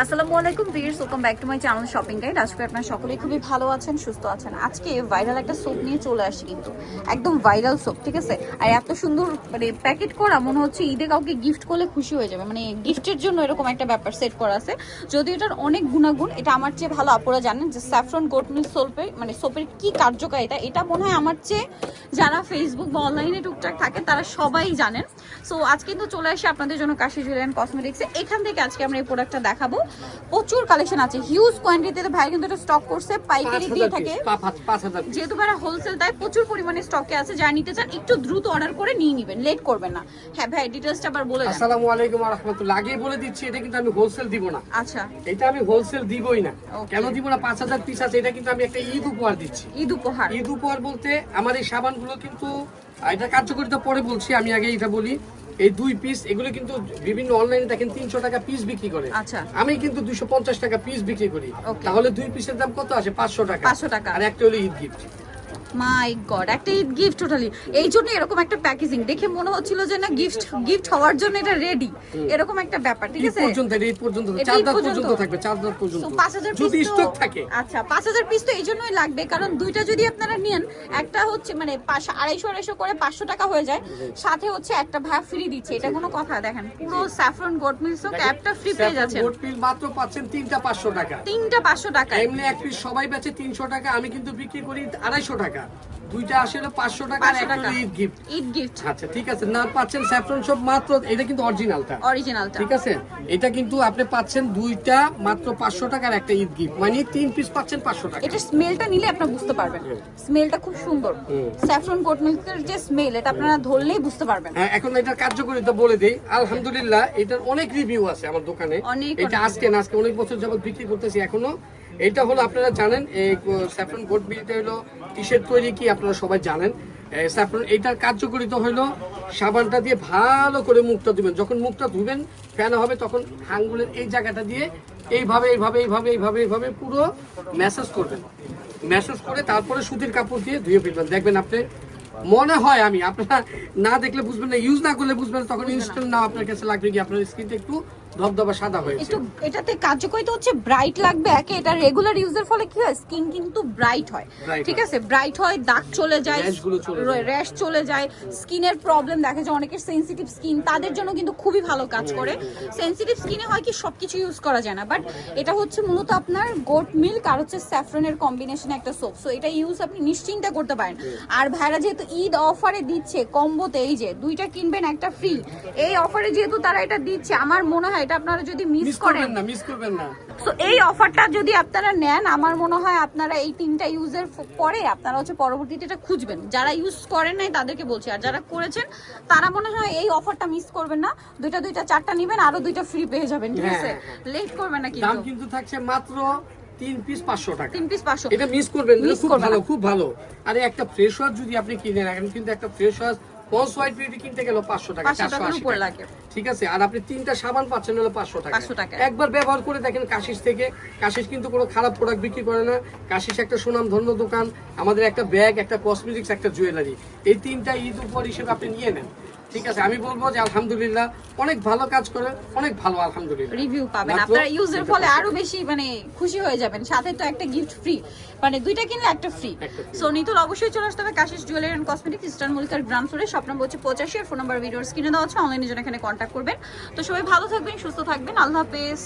আসসালামু আলাইকুম viewers, welcome back to my channel shopping guide. আজকে আপনারা সকলেই খুবই ভালো আছেন, সুস্থ আছেন। আজকে ভাইরাল একটা সোপ নিয়ে চলে আসি, কিন্তু একদম ভাইরাল সোপ, ঠিক আছে? আর এত সুন্দর মানে প্যাকেট করা, মনে হচ্ছে ঈদে কাউকে গিফট করলে খুশি হয়ে যাবে, মানে গিফটের জন্য এরকম একটা ব্যাপার সেট করা আছে। যদি এটার অনেক গুণাগুণ, এটা আমার চেয়ে ভালো আপনারা জানেন যে স্যাফরন গোট মিল্ক সোপের মানে সোপের কি কার্যকারিতা, এটা মনে হয় আমার চেয়ে যারা ফেসবুক বা অনলাইনে টুকটাক থাকে তারা সবাই জানেন। সো আজ কিন্তু চলে আসি আপনাদের জন্য কাশি জুয়েলারি অ্যান্ড কসমেটিক্সে। এখান থেকে আজকে আমরা এই প্রোডাক্টটা দেখাবো। প্রচুর কালেকশন আছে, হিউজ কোয়ান্টিটিতে ভাই কিন্তু এটা স্টক করছে, পাইকারি দিয়ে থাকে, যেহেতু ভাইরা হোলসেল তাই প্রচুর পরিমাণে স্টকে আছে। যারা নিতে চান একটু দ্রুত অর্ডার করে নিয়ে নেবেন, লেট করবেন না। হ্যাঁ ভাই, ডিটেইলসটা আবার বলে দেন। আসসালামু আলাইকুম ওয়া রাহমাতুল্লাহ। আগে বলে দিচ্ছি, এটা কিন্তু আমি হোলসেল দিব না। আচ্ছা, এটা আমি হোলসেল দিবই না। কেন দিব না? 5000 পিস আছে, এটা কিন্তু আমি একটা ঈদ উপহার দিচ্ছি। ঈদ উপহার? ঈদ উপহার বলতে আমার এই সাবানগুলো কিন্তু এটা কার্যকারিতা পরে বলছি, আমি আগে এটা বলি। এই 2 পিস এগুলো কিন্তু বিভিন্ন অনলাইনে দেখেন 300 টাকা পিস বিক্রি করে। আচ্ছা, আমি কিন্তু 250 টাকা পিস বিক্রি করি। তাহলে 2 পিসের দাম কত আসে? 500 টাকা। 500 টাকা। আর একটা হলো ঈদ গিফট। মাই গড, একটা ঈদ গিফট টোটালি। এই জন্য এরকম একটা প্যাকেজিং দেখে মনে হচ্ছিল যে না গিফট হওয়ার জন্য এটা রেডি, এরকম একটা ব্যাপার, ঠিক আছে? এই পর্যন্ত 4 রাত পর্যন্ত থাকবে, 4 রাত পর্যন্ত 5000 পিস যদি স্টক থাকে। আচ্ছা, 5000 পিস তো এই জন্যই লাগবে, কারণ দুইটা যদি আপনারা নেন, একটা হচ্ছে মানে 250 করে 500 টাকা হয়ে যায়, সাথে হচ্ছে একটা ভাই ফ্রি দিচ্ছে। এটা কোনো কথা? দেখেন পুরো স্যাফরন গোট মিল্ক সোপ একটা ফ্রি পেয়ে যাচ্ছেন। গোট মিল্ক মাত্র পাচ্ছেন 3টা 500 টাকা। 3টা 500 টাকা। এমনি এক পিস সবাই বেচে 300 টাকা, আমি কিন্তু বিক্রি করি 250 টাকা। দুইটা আসলে 500 টাকা আর একটা ঈদ গিফট। ঈদ গিফট, আচ্ছা ঠিক আছে, না পাচ্ছেন স্যাফরন শপ মাত্র, এটা কিন্তু অরিজিনালটা, ঠিক আছে? এটা কিন্তু আপনি পাচ্ছেন দুইটা মাত্র 500 টাকা আর একটা ঈদ গিফট, মানে 3 পিস পাচ্ছেন 500 টাকা। এটা স্মেলটা নিলে আপনারা বুঝতে পারবেন, স্মেলটা খুব সুন্দর। স্যাফরন গোট মিল্কের যে স্মেল, এটা আপনারা ধরলেই বুঝতে পারবেন। হ্যাঁ, এখন এটার কার্যকারিতা বলে দেই। আলহামদুলিল্লাহ এটার অনেক রিভিউ আছে আমার দোকানে। এটা আজকে অনেক বছর যাবত বিক্রি করতেছি এখনো। এটা হলো আপনারা জানেন এই স্যাফরন গোট মিল্কটা হলো কিসের তৈরি কি আপনারা সবাই জানেন। স্যাফরন এটার কার্যকারিতা হলো সাবানটা দিয়ে ভালো করে মুখটা ধুবেন। যখন মুখটা ধুবেন ফেনা হবে, তখন আঙ্গুলের এই জায়গাটা দিয়ে এইভাবে পুরো ম্যাসাজ করবেন। ম্যাসাজ করে তারপরে সুতির কাপড় দিয়ে ধুয়ে ফেলবেন। দেখবেন আপনি মনে হয়, আমি আপনারা না দেখলে বুঝবেন না, ইউজ না করলে বুঝবেন না, তখন ইনস্ট্যান্ট না আপনার কাছে লাগবে কি আপনার স্কিনটা একটু ধবধবা সাদা হয়েছে। একটু এটাতে কার্যকারিতা হচ্ছে ব্রাইট লাগবে। একে এটা রেগুলার ইউজের ফলে কি হয়, স্কিন কিন্তু ব্রাইট হয়, ঠিক আছে? ব্রাইট হয়, দাগ চলে যায়, র্যাশ চলে যায়, স্কিনের প্রবলেম দেখা যায় অনেকের সেনসিটিভ স্কিন, তাদের জন্য কিন্তু খুবই ভালো কাজ করে। সেনসিটিভ স্কিনে হয় কি সবকিছু ইউজ করা যায় না, বাট এটা হচ্ছে মূলত আপনার গোট মিল্ক আর হচ্ছে স্যাফরনের কম্বিনেশনে একটা সোপ। সো এটা ইউজ আপনি নিশ্চিন্তে করতে পারেন। আর ভাইরা যেহেতু ঈদ অফারে দিচ্ছে কম্বোতে, এই যে দুইটা কিনবেন একটা ফ্রি, এই অফারে যেহেতু তারা এটা দিচ্ছে, আমার মনে হয় এটা আপনারা যদি মিস করবেন না। সো এই অফারটা যদি আপনারা নেন, আমার মনে হয় আপনারা এই 3টা ইউজের পরে আপনারা হচ্ছে পরবর্তীতে এটা খুঁজবেন। যারা ইউজ করেন নাই তাদেরকে বলছি, আর যারা করেছেন তারা মনে হয় এই অফারটা মিস করবেন না। দুইটা 4টা নেবেন, আরো 2টা ফ্রি পেয়ে যাবেন, ঠিক আছে? লেট করবেন না। দাম কিন্তু থাকছে মাত্র 3 পিস 500 টাকা। 3 পিস 500, এটা মিস করবেন না, খুব ভালো। আরে একটা ফ্রেশ ওয়াশ যদি আপনি কিনেন, এখন কিন্তু একটা fresh wash ponds white beauty কিনতে গেল 500 টাকা, 480 উপর লাগে, ঠিক আছে? আর আপনি 3টা সাবান পাচ্ছেন হলো 500 টাকা। একবার ব্যবহার করে দেখেন কাশিস থেকে। কাশিস কিন্তু কোনো খারাপ প্রোডাক্ট বিক্রি করে না। কাশিস একটা সুনামধন্য দোকান। আমাদের একটা ব্যাগ, একটা কসমেটিক্স, একটা জুয়েলারি, এই 3টা ঈদ উপহার হিসেবে আপনি নিয়ে নেন, ঠিক আছে? আমি বলবো যে আলহামদুলিল্লাহ অনেক ভালো কাজ করে, অনেক ভালো আলহামদুলিল্লাহ রিভিউ পাবেন আপনারা। ইউজের ফলে আরো বেশি মানে খুশি হয়ে যাবেন। সাথে তো একটা গিফট ফ্রি, মানে দুইটা কিনলে একটা ফ্রি। সো নিতুল অবশ্যই চলে আসতে হবে Kashish jewellery and cosmetics, eastern মল্লিকার গ্রাউন্ড ফ্লোরে, শপ নম্বর হচ্ছে 85 আর ফোন নাম্বার ভিডিওর স্ক্রিনে দেওয়া আছে। অনলাইনে জন্য এখানে কন্ট্যাক্ট করবেন। তো সবাই ভালো থাকবেন, সুস্থ থাকবেন, আল্লাহ হাফেজ।